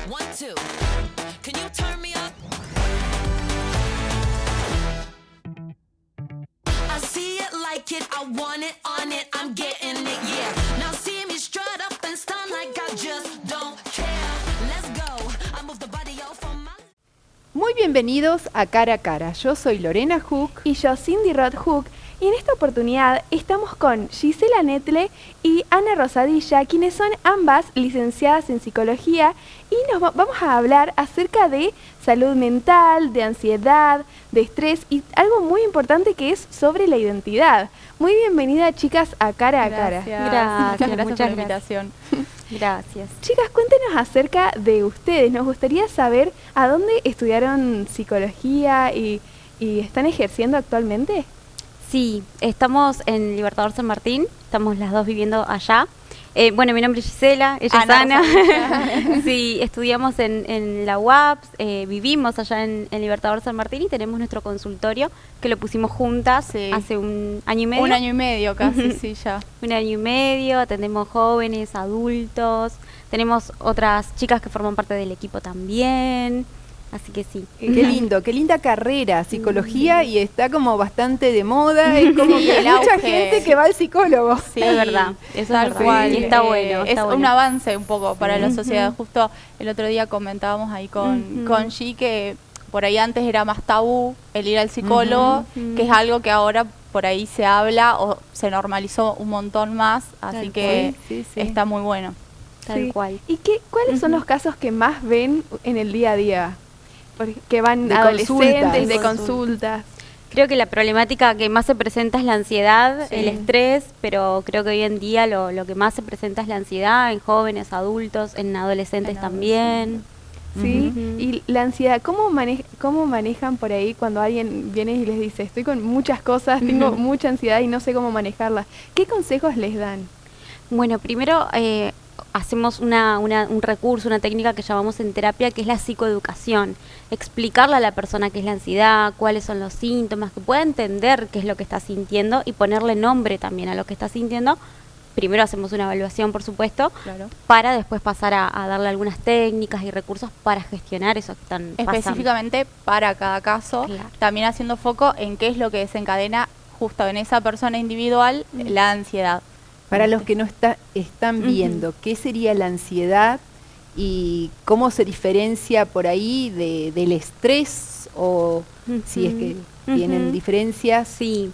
1, 2. Can you turn me up? I see it, like it, I want it, on it, I'm getting it, yeah. Now see me strut up and stun like I just don't care. Let's go, I move the body out from my... Muy bienvenidos a Cara a Cara. Yo soy Lorena Hook. Y yo, Cindy Roth Hook, y en esta oportunidad estamos con Gisela Netle y Ana Rosadilla, quienes son ambas licenciadas en psicología, y vamos a hablar acerca de salud mental, de ansiedad, de estrés y algo muy importante que es sobre la identidad. Muy bienvenida, chicas, a Cara a Cara. Gracias por la invitación. Gracias. Chicas, cuéntenos acerca de ustedes. Nos gustaría saber a dónde estudiaron psicología y están ejerciendo actualmente. Sí, estamos en Libertador San Martín, estamos las dos viviendo allá. Bueno, mi nombre es Gisela, ella es Ana. Sí, estudiamos en la UAPS, vivimos allá en Libertador San Martín y tenemos nuestro consultorio que lo pusimos juntas hace un año y medio. Un año y medio casi, sí, ya. Un año y medio, atendemos jóvenes, adultos, tenemos otras chicas que forman parte del equipo también. Así que sí. Qué lindo, qué linda carrera, psicología, y está como bastante de moda, es como que hay mucha gente que va al psicólogo. Sí, es verdad, eso tal es verdad. cual. Y está bueno. Es bueno. un avance un poco para la sociedad. Justo el otro día comentábamos ahí con G que por ahí antes era más tabú el ir al psicólogo, que es algo que ahora por ahí se habla o se normalizó un montón más, así que está muy bueno. Tal cual. ¿Y cuáles son los casos que más ven en el día a día? Que van de adolescentes, de consultas. Creo que la problemática que más se presenta es la ansiedad, el estrés, pero creo que hoy en día lo que más se presenta es la ansiedad en jóvenes, adultos, en adolescentes también. Sí, y la ansiedad, ¿cómo manejan por ahí cuando alguien viene y les dice, estoy con muchas cosas, tengo mucha ansiedad y no sé cómo manejarla? ¿Qué consejos les dan? Bueno, primero hacemos un recurso, una técnica que llamamos en terapia, que es la psicoeducación. Explicarle a la persona qué es la ansiedad, cuáles son los síntomas, que pueda entender qué es lo que está sintiendo y ponerle nombre también a lo que está sintiendo. Primero hacemos una evaluación, por supuesto, para después pasar a darle algunas técnicas y recursos para gestionar eso que están pasando. Específicamente para cada caso, también haciendo foco en qué es lo que desencadena justo en esa persona individual la ansiedad. Para los que no están viendo, ¿qué sería la ansiedad y cómo se diferencia por ahí del estrés o si es que tienen diferencias? Sí.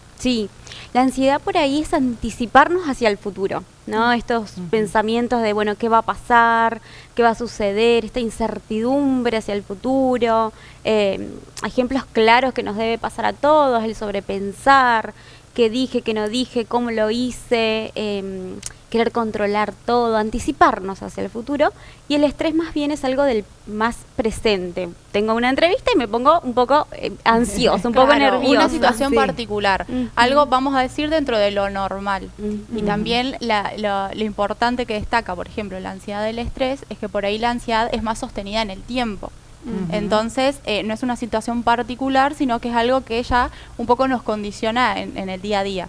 La ansiedad por ahí es anticiparnos hacia el futuro, ¿no? Estos pensamientos de, bueno, ¿qué va a pasar? ¿Qué va a suceder? Esta incertidumbre hacia el futuro. Ejemplos claros que nos debe pasar a todos, el sobrepensar, qué dije, qué no dije, cómo lo hice, querer controlar todo, anticiparnos hacia el futuro. Y el estrés más bien es algo del más presente. Tengo una entrevista y me pongo un poco ansiosa, un poco nerviosa. Una situación particular, algo vamos a decir dentro de lo normal. Y también lo importante que destaca, por ejemplo, la ansiedad del estrés, es que por ahí la ansiedad es más sostenida en el tiempo. Entonces, no es una situación particular, sino que es algo que ya un poco nos condiciona en el día a día.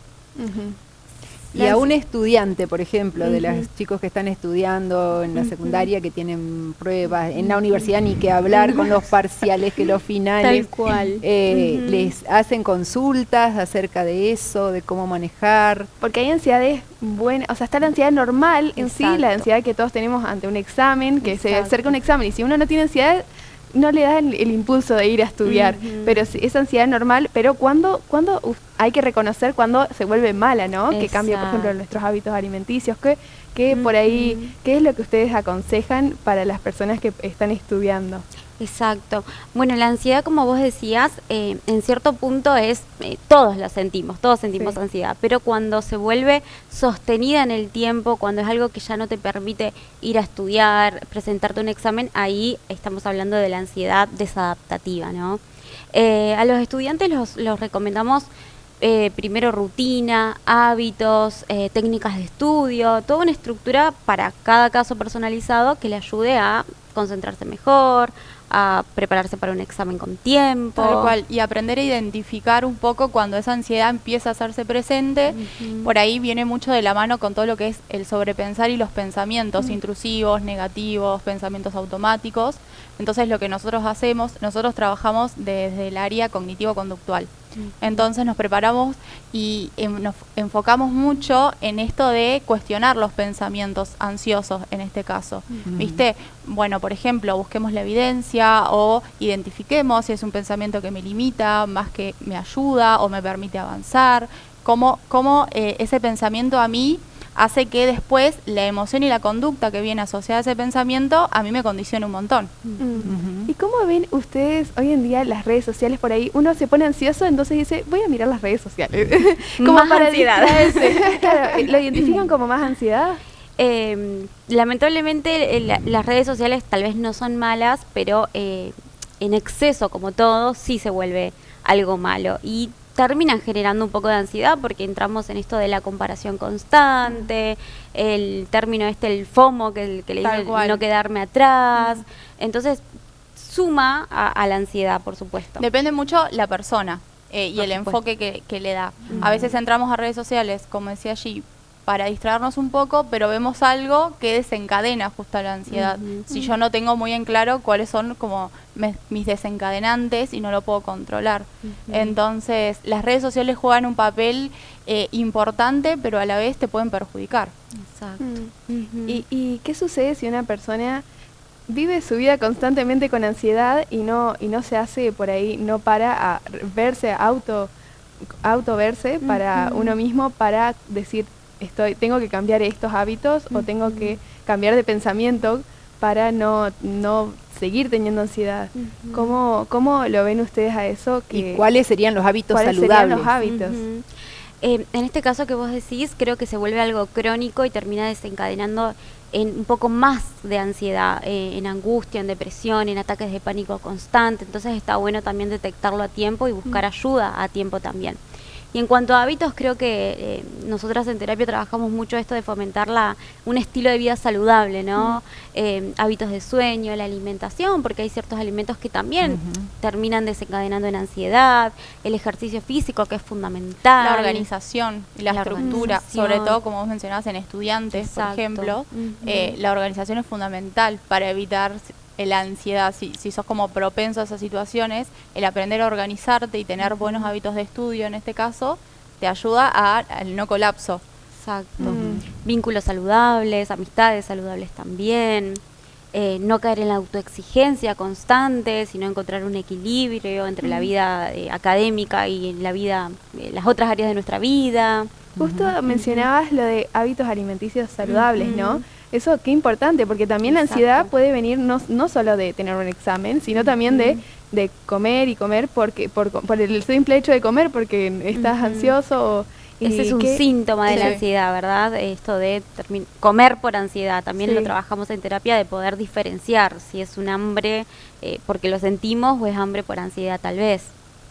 Y a un estudiante, por ejemplo, de los chicos que están estudiando en la secundaria, que tienen pruebas, en la universidad ni que hablar con los parciales, que los finales. Tal cual. Les hacen consultas acerca de eso, de cómo manejar. Porque hay ansiedades buenas, o sea, está la ansiedad normal en sí, la ansiedad que todos tenemos ante un examen, que se acerca un examen, y si uno no tiene ansiedad, no le da el impulso de ir a estudiar, pero es ansiedad normal, pero cuando hay que reconocer cuando se vuelve mala, ¿no? Que cambia, por ejemplo, nuestros hábitos alimenticios, que por ahí, ¿qué es lo que ustedes aconsejan para las personas que están estudiando? Exacto. Bueno, la ansiedad, como vos decías, en cierto punto es, todos sentimos ansiedad, pero cuando se vuelve sostenida en el tiempo, cuando es algo que ya no te permite ir a estudiar, presentarte un examen, ahí estamos hablando de la ansiedad desadaptativa, ¿no? A los estudiantes los recomendamos primero rutina, hábitos, técnicas de estudio, toda una estructura para cada caso personalizado que le ayude a concentrarse mejor, a prepararse para un examen con tiempo. Tal cual, y aprender a identificar un poco cuando esa ansiedad empieza a hacerse presente. Por ahí viene mucho de la mano con todo lo que es el sobrepensar y los pensamientos intrusivos, negativos, pensamientos automáticos. Entonces lo que nosotros hacemos, nosotros trabajamos desde el área cognitivo-conductual. Entonces nos preparamos y nos enfocamos mucho en esto de cuestionar los pensamientos ansiosos en este caso. ¿Viste? Bueno, por ejemplo, busquemos la evidencia o identifiquemos si es un pensamiento que me limita, más que me ayuda o me permite avanzar. Cómo ese pensamiento a mí hace que después la emoción y la conducta que viene asociada a ese pensamiento a mí me condicione un montón. ¿Y cómo ven ustedes hoy en día las redes sociales por ahí? Uno se pone ansioso, entonces dice, voy a mirar las redes sociales. Como Más para ansiedad. distraerse. Claro, ¿lo identifican como más ansiedad? Lamentablemente las redes sociales tal vez no son malas, pero en exceso, como todo, sí se vuelve algo malo. Y terminan generando un poco de ansiedad porque entramos en esto de la comparación constante, el término el FOMO, que le Tal dicen cual. no quedarme atrás. Entonces, suma a la ansiedad, por supuesto. Depende mucho la persona y Por el supuesto. enfoque que le da. A veces entramos a redes sociales, como decía allí, para distraernos un poco, pero vemos algo que desencadena justo la ansiedad. Si yo no tengo muy en claro cuáles son como mis desencadenantes y no lo puedo controlar. Entonces, las redes sociales juegan un papel importante, pero a la vez te pueden perjudicar. Exacto. ¿Y qué sucede si una persona vive su vida constantemente con ansiedad y no se hace por ahí, no para a verse, auto verse para uno mismo, para decir, tengo que cambiar estos hábitos o tengo que cambiar de pensamiento para no seguir teniendo ansiedad? ¿Cómo lo ven ustedes a eso? ¿Y cuáles serían los hábitos ¿Cuáles saludables? serían los hábitos? En este caso que vos decís, creo que se vuelve algo crónico y termina desencadenando en un poco más de ansiedad, en angustia, en depresión, en ataques de pánico constante. Entonces está bueno también detectarlo a tiempo y buscar ayuda a tiempo también. Y en cuanto a hábitos, creo que nosotras en terapia trabajamos mucho esto de fomentar un estilo de vida saludable, ¿no? Hábitos de sueño, la alimentación, porque hay ciertos alimentos que también terminan desencadenando en ansiedad, el ejercicio físico, que es fundamental. La organización y la estructura, organización. sobre todo como vos mencionabas en estudiantes, Exacto. por ejemplo, la organización es fundamental para evitar la ansiedad. Si sos como propenso a esas situaciones, el aprender a organizarte y tener buenos hábitos de estudio en este caso, te ayuda al no colapso. Exacto. Vínculos saludables, amistades saludables también. No caer en la autoexigencia constante, sino encontrar un equilibrio entre la vida académica y la vida, las otras áreas de nuestra vida. Justo mencionabas lo de hábitos alimenticios saludables, ¿no? Eso qué importante, porque también la ansiedad puede venir no solo de tener un examen, sino también de comer y comer por el simple hecho de comer, porque estás ansioso. Ese es un síntoma de la ansiedad, ¿verdad? Esto de comer por ansiedad. También lo trabajamos en terapia, de poder diferenciar si es un hambre porque lo sentimos o es hambre por ansiedad tal vez.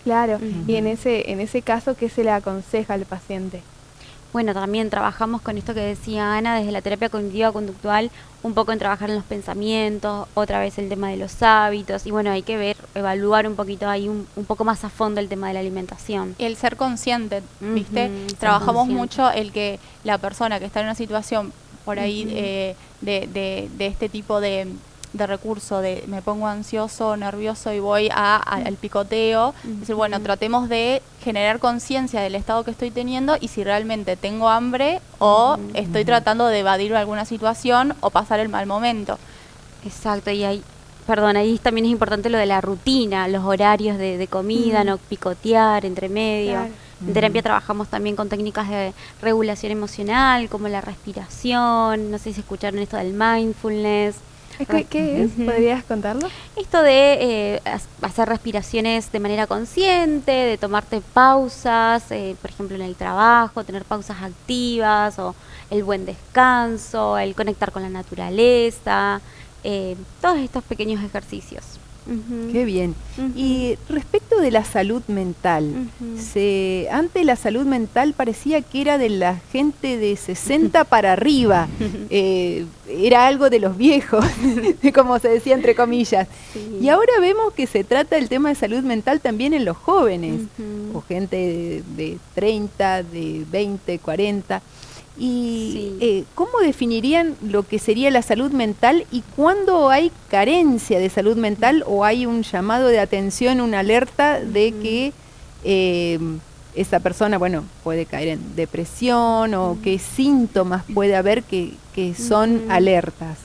Claro, y en ese caso, ¿qué se le aconseja al paciente? Bueno, también trabajamos con esto que decía Ana, desde la terapia cognitiva conductual, un poco en trabajar en los pensamientos, otra vez el tema de los hábitos, y bueno, hay que evaluar un poquito ahí un poco más a fondo el tema de la alimentación. El ser consciente, ¿viste? Trabajamos mucho el que la persona que está en una situación por ahí de este tipo de recurso, de me pongo ansioso, nervioso y voy al picoteo, es decir, bueno, tratemos de generar conciencia del estado que estoy teniendo y si realmente tengo hambre o estoy tratando de evadir alguna situación o pasar el mal momento. Exacto, y ahí también es importante lo de la rutina, los horarios de comida, no picotear entre medio. Claro. En terapia trabajamos también con técnicas de regulación emocional, como la respiración, no sé si escucharon esto del mindfulness. ¿Qué es? ¿Podrías contarlo? Esto de hacer respiraciones de manera consciente, de tomarte pausas, por ejemplo en el trabajo, tener pausas activas, o el buen descanso, el conectar con la naturaleza, todos estos pequeños ejercicios. Qué bien. Y respecto esto de la salud mental, antes la salud mental parecía que era de la gente de 60 para arriba, era algo de los viejos, como se decía entre comillas. Sí. Y ahora vemos que se trata el tema de salud mental también en los jóvenes, o gente de 30, de 20, 40. Y ¿cómo definirían lo que sería la salud mental y cuándo hay carencia de salud mental o hay un llamado de atención, una alerta de que esa persona, bueno, puede caer en depresión o qué síntomas puede haber que son alertas?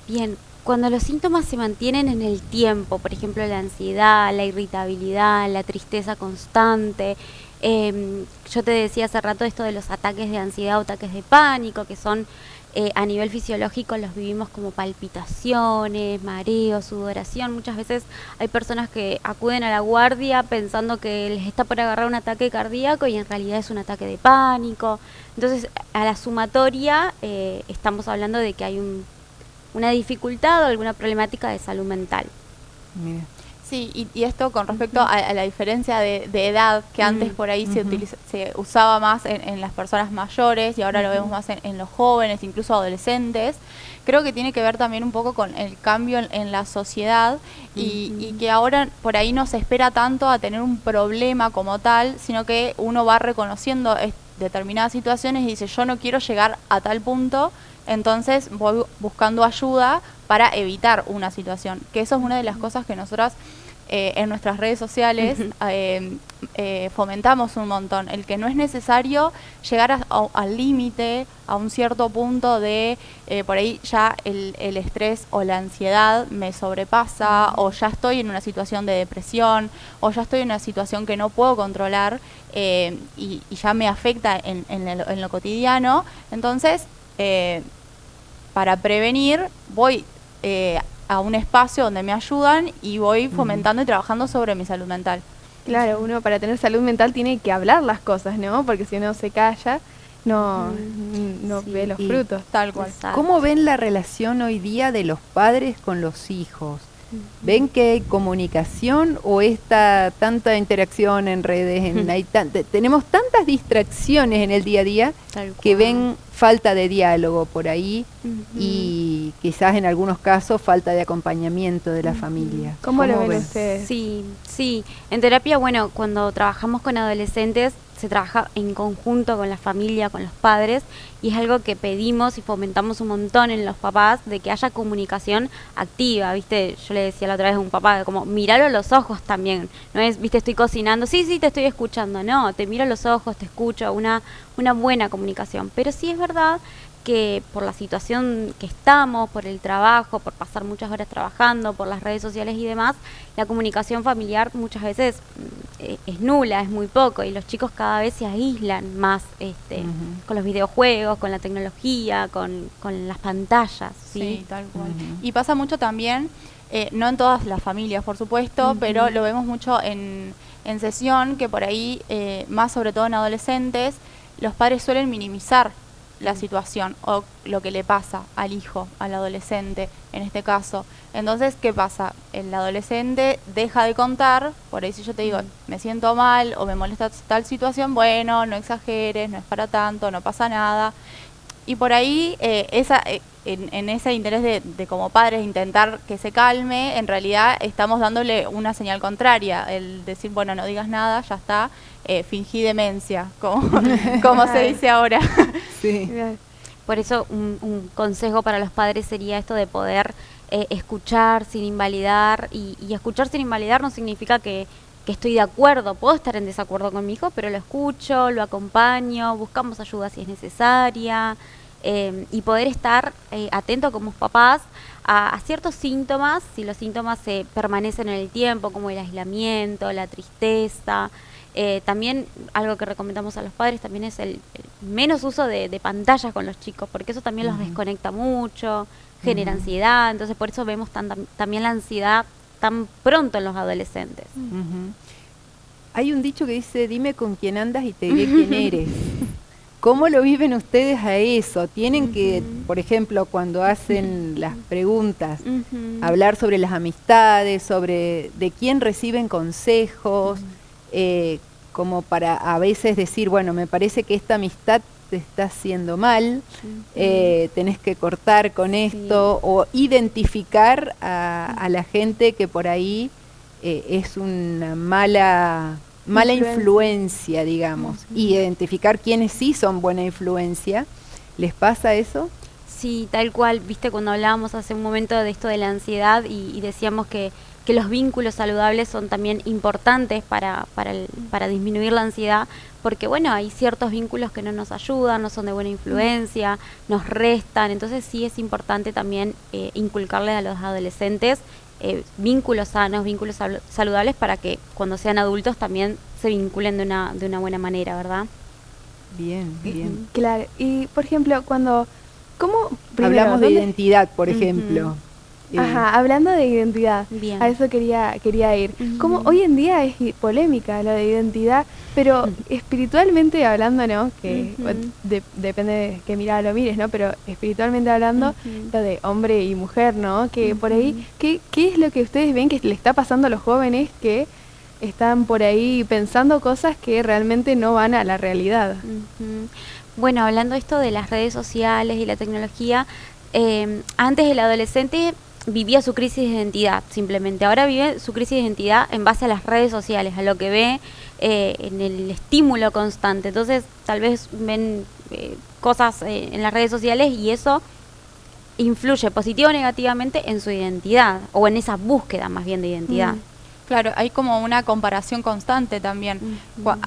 Bien, cuando los síntomas se mantienen en el tiempo, por ejemplo la ansiedad, la irritabilidad, la tristeza constante, yo te decía hace rato esto de los ataques de ansiedad o ataques de pánico, que son a nivel fisiológico los vivimos como palpitaciones, mareos, sudoración. Muchas veces hay personas que acuden a la guardia pensando que les está por agarrar un ataque cardíaco y en realidad es un ataque de pánico. Entonces, a la sumatoria estamos hablando de que hay una dificultad o alguna problemática de salud mental. Mira. Sí, y esto con respecto a la diferencia de edad, que antes por ahí se usaba más en las personas mayores y ahora lo vemos más en los jóvenes, incluso adolescentes, creo que tiene que ver también un poco con el cambio en la sociedad y que ahora por ahí no se espera tanto a tener un problema como tal, sino que uno va reconociendo determinadas situaciones y dice, yo no quiero llegar a tal punto, entonces voy buscando ayuda para evitar una situación, que eso es una de las cosas que nosotras en nuestras redes sociales fomentamos un montón, el que no es necesario llegar al límite, a un cierto punto de por ahí ya el estrés o la ansiedad me sobrepasa, o ya estoy en una situación de depresión, o ya estoy en una situación que no puedo controlar y ya me afecta en lo cotidiano. Entonces, para prevenir, voy a un espacio donde me ayudan y voy fomentando y trabajando sobre mi salud mental. Claro, uno para tener salud mental tiene que hablar las cosas, ¿no? Porque si no se calla, no ve los frutos. Tal cual. Exacto. ¿Cómo ven la relación hoy día de los padres con los hijos? ¿Ven que hay comunicación o esta tanta interacción en redes? Tenemos tantas distracciones en el día a día que ven falta de diálogo por ahí y quizás en algunos casos falta de acompañamiento de la familia. ¿Cómo lo ven ven? ustedes? Sí. En terapia, bueno, cuando trabajamos con adolescentes, se trabaja en conjunto con la familia, con los padres, y es algo que pedimos y fomentamos un montón en los papás, de que haya comunicación activa, ¿viste? Yo le decía la otra vez a un papá, como, míralo a los ojos también, no es, ¿viste? Estoy cocinando, sí, te estoy escuchando, no, te miro a los ojos, te escucho, una buena comunicación. Pero sí es verdad que por la situación que estamos, por el trabajo, por pasar muchas horas trabajando, por las redes sociales y demás, la comunicación familiar muchas veces es nula, es muy poco, y los chicos cada vez se aíslan más con los videojuegos, con la tecnología, con las pantallas. Sí, tal cual. Y pasa mucho también, no en todas las familias, por supuesto, pero lo vemos mucho en sesión, que por ahí, más sobre todo en adolescentes, los padres suelen minimizar la situación o lo que le pasa al hijo, al adolescente, en este caso. Entonces, ¿qué pasa? El adolescente deja de contar, por ahí si yo te digo, me siento mal o me molesta tal situación, bueno, no exageres, no es para tanto, no pasa nada. Y por ahí, en ese interés de como padres intentar que se calme, en realidad estamos dándole una señal contraria, el decir, bueno, no digas nada, ya está, fingí demencia, como se dice ahora. Sí. Por eso un consejo para los padres sería esto de poder escuchar sin invalidar, y escuchar sin invalidar no significa que estoy de acuerdo, puedo estar en desacuerdo con mi hijo, pero lo escucho, lo acompaño, buscamos ayuda si es necesaria, y poder estar atento como papás a ciertos síntomas, si los síntomas se permanecen en el tiempo, como el aislamiento, la tristeza. También algo que recomendamos a los padres también es el menos uso de pantallas con los chicos, porque eso también los desconecta mucho, genera ansiedad, entonces por eso vemos también la ansiedad tan pronto en los adolescentes. Hay un dicho que dice, dime con quién andas y te diré quién eres. ¿Cómo lo viven ustedes a eso? Tienen que, por ejemplo, cuando hacen las preguntas, hablar sobre las amistades, sobre de quién reciben consejos, como para a veces decir, bueno, me parece que esta amistad te está haciendo mal, tenés que cortar con esto, o identificar a la gente que por ahí es una mala influencia, digamos, y identificar quiénes sí son buena influencia. ¿Les pasa eso? Sí, tal cual, viste, cuando hablábamos hace un momento de esto de la ansiedad y decíamos que los vínculos saludables son también importantes para disminuir la ansiedad, porque bueno, hay ciertos vínculos que no nos ayudan, no son de buena influencia, nos restan, entonces sí es importante también inculcarles a los adolescentes vínculos sanos, vínculos saludables, para que cuando sean adultos también se vinculen de una buena manera, ¿verdad? Bien, bien. Claro, y por ejemplo, ¿cómo hablamos de identidad, por ejemplo? Ajá, hablando de identidad, Bien. a eso quería ir. Como hoy en día es polémica lo de identidad, pero espiritualmente hablando, ¿no? Que depende de qué mirada lo mires, ¿no? Pero espiritualmente hablando, lo de hombre y mujer, ¿no? Que por ahí, ¿qué es lo que ustedes ven que le está pasando a los jóvenes que están por ahí pensando cosas que realmente no van a la realidad? Bueno, hablando esto de las redes sociales y la tecnología, antes el adolescente vivía su crisis de identidad, simplemente. Ahora vive su crisis de identidad en base a las redes sociales, a lo que ve en el estímulo constante. Entonces, tal vez ven cosas en las redes sociales y eso influye positivo o negativamente en su identidad, o en esa búsqueda más bien de identidad. Claro, hay como una comparación constante también.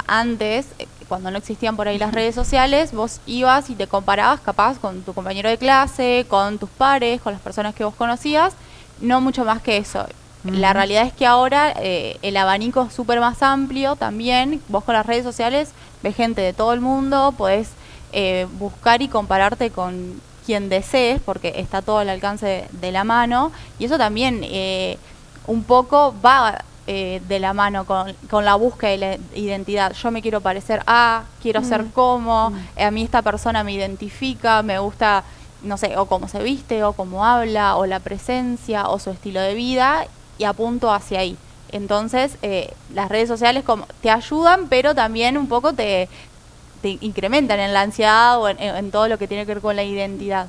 Antes, cuando no existían por ahí las redes sociales, vos ibas y te comparabas capaz con tu compañero de clase, con tus pares, con las personas que vos conocías, no mucho más que eso. La realidad es que ahora el abanico es súper más amplio también. Vos con las redes sociales ves gente de todo el mundo, podés buscar y compararte con quien desees, porque está todo al alcance de la mano, y eso también un poco va de la mano con la búsqueda de la identidad. Yo me quiero parecer a, quiero ser como, a mí esta persona me identifica, me gusta, no sé, o cómo se viste, o cómo habla, o la presencia, o su estilo de vida, y apunto hacia ahí. Entonces, las redes sociales como te ayudan, pero también un poco te incrementan en la ansiedad o en todo lo que tiene que ver con la identidad.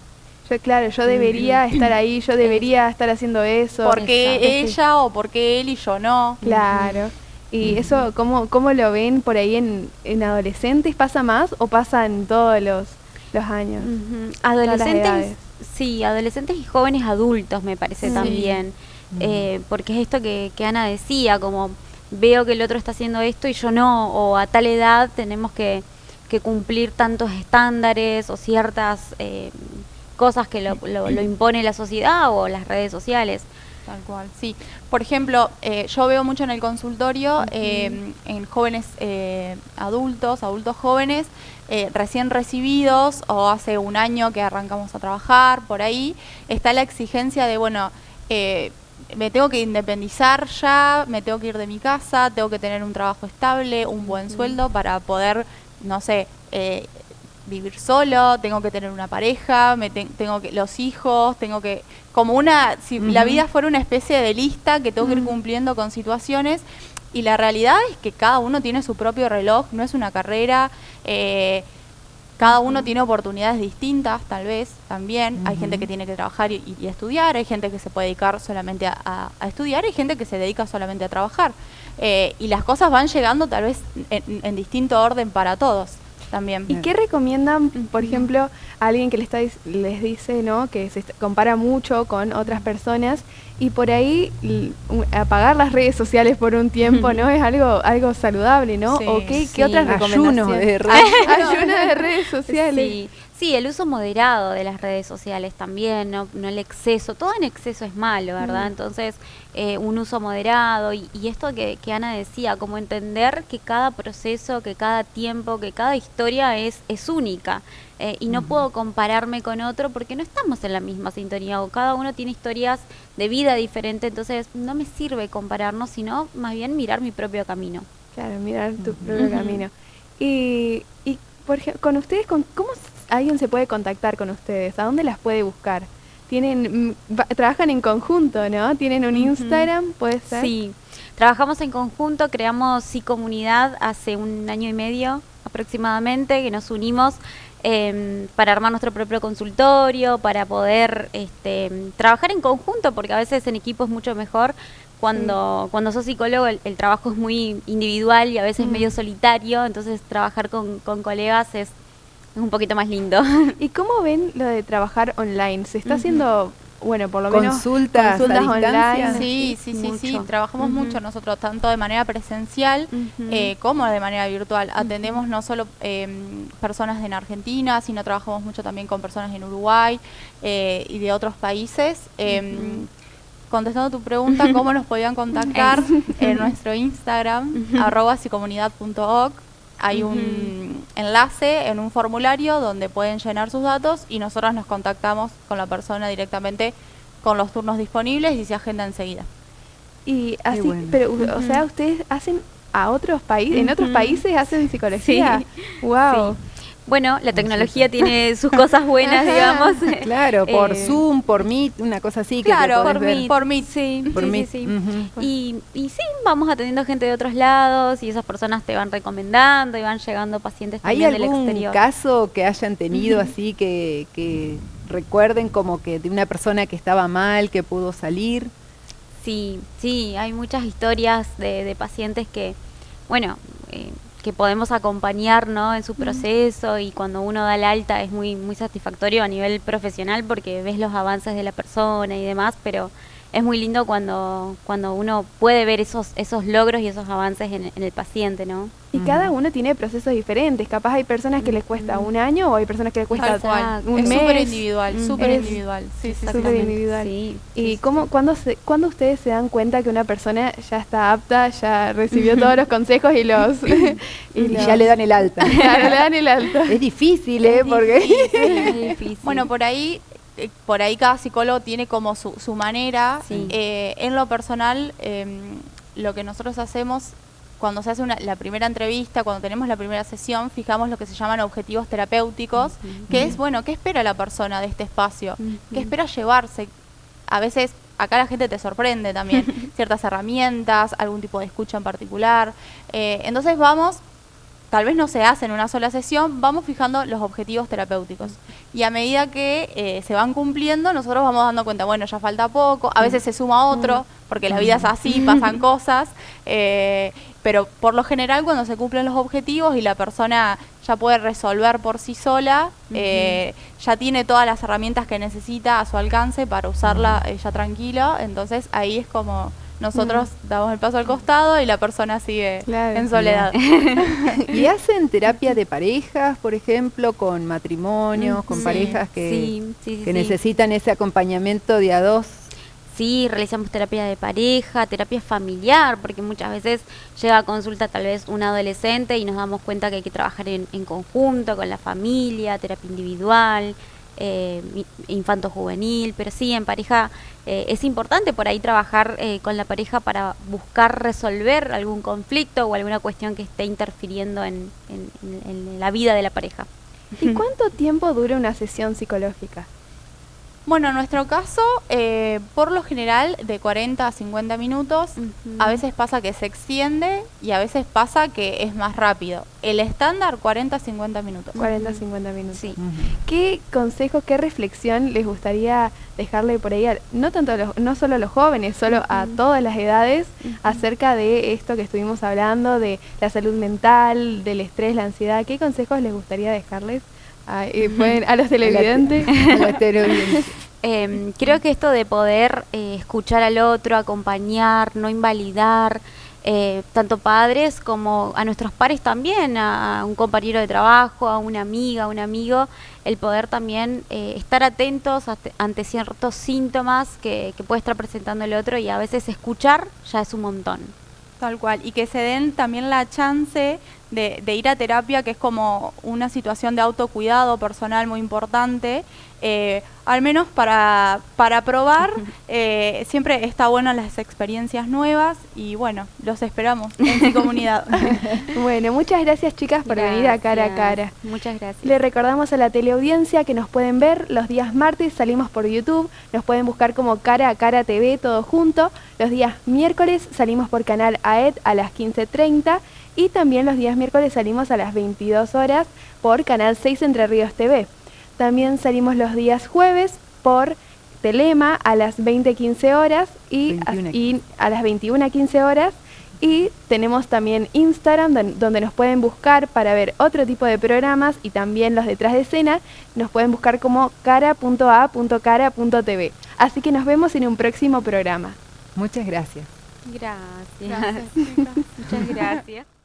Yo debería estar ahí, yo debería estar haciendo eso. ¿Por qué ella o por qué él y yo no? Claro. Y eso, ¿cómo lo ven por ahí en adolescentes? ¿Pasa más o pasa en todos los años? Adolescentes, sí, adolescentes y jóvenes adultos me parece también. Porque es esto que Ana decía, como veo que el otro está haciendo esto y yo no, o a tal edad tenemos que cumplir tantos estándares o ciertas cosas que lo impone la sociedad o las redes sociales. Tal cual, sí. Por ejemplo, yo veo mucho en el consultorio en jóvenes adultos jóvenes, recién recibidos o hace un año que arrancamos a trabajar, por ahí, está la exigencia de, bueno, me tengo que independizar ya, me tengo que ir de mi casa, tengo que tener un trabajo estable, un buen sueldo para poder, no sé, vivir solo, tengo que tener una pareja, tengo que los hijos, tengo que como si la vida fuera una especie de lista que tengo que ir cumpliendo con situaciones, y la realidad es que cada uno tiene su propio reloj, no es una carrera, cada uno tiene oportunidades distintas, tal vez también. Hay gente que tiene que trabajar y estudiar, hay gente que se puede dedicar solamente a estudiar, hay gente que se dedica solamente a trabajar, y las cosas van llegando tal vez en distinto orden para todos. También. ¿Y qué recomiendan, por ejemplo, a alguien que les dice, ¿no?, que se compara mucho con otras personas y por ahí apagar las redes sociales por un tiempo, ¿no? Es algo saludable, ¿no? Sí, ¿O qué otras recomendaciones? Ayuno de redes sociales. Sí, el uso moderado de las redes sociales también, no el exceso. Todo en exceso es malo, ¿verdad? Entonces, un uso moderado y esto que Ana decía, como entender que cada proceso, que cada tiempo, que cada historia es única. Y no puedo compararme con otro porque no estamos en la misma sintonía, o cada uno tiene historias de vida diferentes, entonces no me sirve compararnos, sino más bien mirar mi propio camino. Claro, mirar tu propio camino. Y con ustedes, ¿cómo alguien se puede contactar con ustedes? ¿A dónde las puede buscar? Trabajan en conjunto, ¿no? ¿Tienen un Instagram, puede ser? Sí, trabajamos en conjunto, creamos Comunidad hace 1 año y medio aproximadamente, que nos unimos para armar nuestro propio consultorio, para poder trabajar en conjunto, porque a veces en equipo es mucho mejor. Cuando sos psicólogo el trabajo es muy individual y a veces medio solitario, entonces trabajar con colegas es un poquito más lindo. ¿Y cómo ven lo de trabajar online? ¿Se está haciendo, bueno, por lo menos consultas a distancia? online? Sí, trabajamos mucho nosotros, tanto de manera presencial como de manera virtual. Atendemos no solo personas en Argentina, sino trabajamos mucho también con personas en Uruguay y de otros países. Contestando tu pregunta, ¿cómo nos podían contactar? En nuestro Instagram, @sicomunidad.org. Hay un enlace en un formulario donde pueden llenar sus datos y nosotros nos contactamos con la persona directamente con los turnos disponibles y se agenda enseguida. Y así, bueno. pero, o sea, ustedes hacen a otros países, en otros países hacen psicología. Sí. Wow. Sí. Bueno, la tecnología tiene sus cosas buenas, digamos. Claro, por Zoom, por Meet, una cosa así. Claro, que te podés ver. por Meet. Sí, Por sí, Meet. sí. Ujú. Y sí, vamos atendiendo gente de otros lados y esas personas te van recomendando y van llegando pacientes ¿Hay también del algún exterior. caso que hayan tenido así que recuerden como que de una persona que estaba mal, que pudo salir? Sí, hay muchas historias de pacientes que, bueno, que podemos acompañar, ¿no?, en su proceso, y cuando uno da el alta es muy satisfactorio a nivel profesional porque ves los avances de la persona y demás, pero es muy lindo cuando uno puede ver esos logros y esos avances en el paciente, ¿no? Y cada uno tiene procesos diferentes. Capaz hay personas que les cuesta 1 año o hay personas que les cuesta Tal cual. un Es mes. súper individual, súper Es individual. Sí, sí, súper individual. Sí, ¿Y cuándo ustedes se dan cuenta que una persona ya está apta, ya recibió todos los consejos y los... Y ya le dan el alta. Claro, le dan el alta. Es difícil, porque... es difícil. Bueno, por ahí cada psicólogo tiene como su manera. Sí. En lo personal, lo que nosotros hacemos cuando se hace la primera entrevista, cuando tenemos la primera sesión, fijamos lo que se llaman objetivos terapéuticos, que es, bueno, ¿qué espera la persona de este espacio? ¿Qué espera llevarse? A veces acá la gente te sorprende también, ciertas herramientas, algún tipo de escucha en particular. Entonces tal vez no se hace en una sola sesión, vamos fijando los objetivos terapéuticos. Y a medida que se van cumpliendo, nosotros vamos dando cuenta, bueno, ya falta poco, a veces se suma otro, porque la vida es así, pasan cosas, pero por lo general cuando se cumplen los objetivos y la persona ya puede resolver por sí sola, ya tiene todas las herramientas que necesita a su alcance para usarla ella tranquila, entonces ahí es como... Nosotros damos el paso al costado y la persona sigue en soledad. ¿Y hacen terapia de parejas, por ejemplo, con matrimonios, con parejas que necesitan ese acompañamiento de a dos? Sí, realizamos terapia de pareja, terapia familiar, porque muchas veces llega a consulta tal vez un adolescente y nos damos cuenta que hay que trabajar en conjunto con la familia, terapia individual, infanto-juvenil, pero sí, en pareja es importante por ahí trabajar con la pareja para buscar resolver algún conflicto o alguna cuestión que esté interfiriendo en la vida de la pareja. ¿Y cuánto tiempo dura una sesión psicológica? Bueno, en nuestro caso, por lo general, de 40 a 50 minutos. A veces pasa que se extiende y a veces pasa que es más rápido. El estándar, 40 a 50 minutos. 40 a 50 minutos. Sí. ¿Qué consejo, qué reflexión les gustaría dejarle por ahí, no solo a los jóvenes, solo a todas las edades, acerca de esto que estuvimos hablando, de la salud mental, del estrés, la ansiedad? ¿Qué consejos les gustaría dejarles a los televidentes? Creo que esto de poder escuchar al otro, acompañar, no invalidar, tanto padres como a nuestros pares también, a un compañero de trabajo, a una amiga, a un amigo, el poder también estar atentos ante ciertos síntomas que puede estar presentando el otro, y a veces escuchar ya es un montón. Tal cual, y que se den también la chance de ir a terapia, que es como una situación de autocuidado personal muy importante, al menos para probar. Siempre está bueno las experiencias nuevas y bueno, los esperamos en mi comunidad. Bueno, muchas gracias chicas por venir a Cara a Cara. Muchas gracias. Le recordamos a la teleaudiencia que nos pueden ver los días martes, salimos por YouTube, nos pueden buscar como Cara a Cara TV, todo junto. Los días miércoles salimos por canal AED a las 15:30 y también los días miércoles salimos a las 22 horas por canal 6 Entre Ríos TV. También salimos los días jueves por Telema a las 20:15 horas y a las 21:15 horas. Y tenemos también Instagram, donde nos pueden buscar para ver otro tipo de programas y también los detrás de escena. Nos pueden buscar como cara.a.cara.tv. Así que nos vemos en un próximo programa. Muchas gracias. Gracias. Gracias, chicas. Muchas gracias.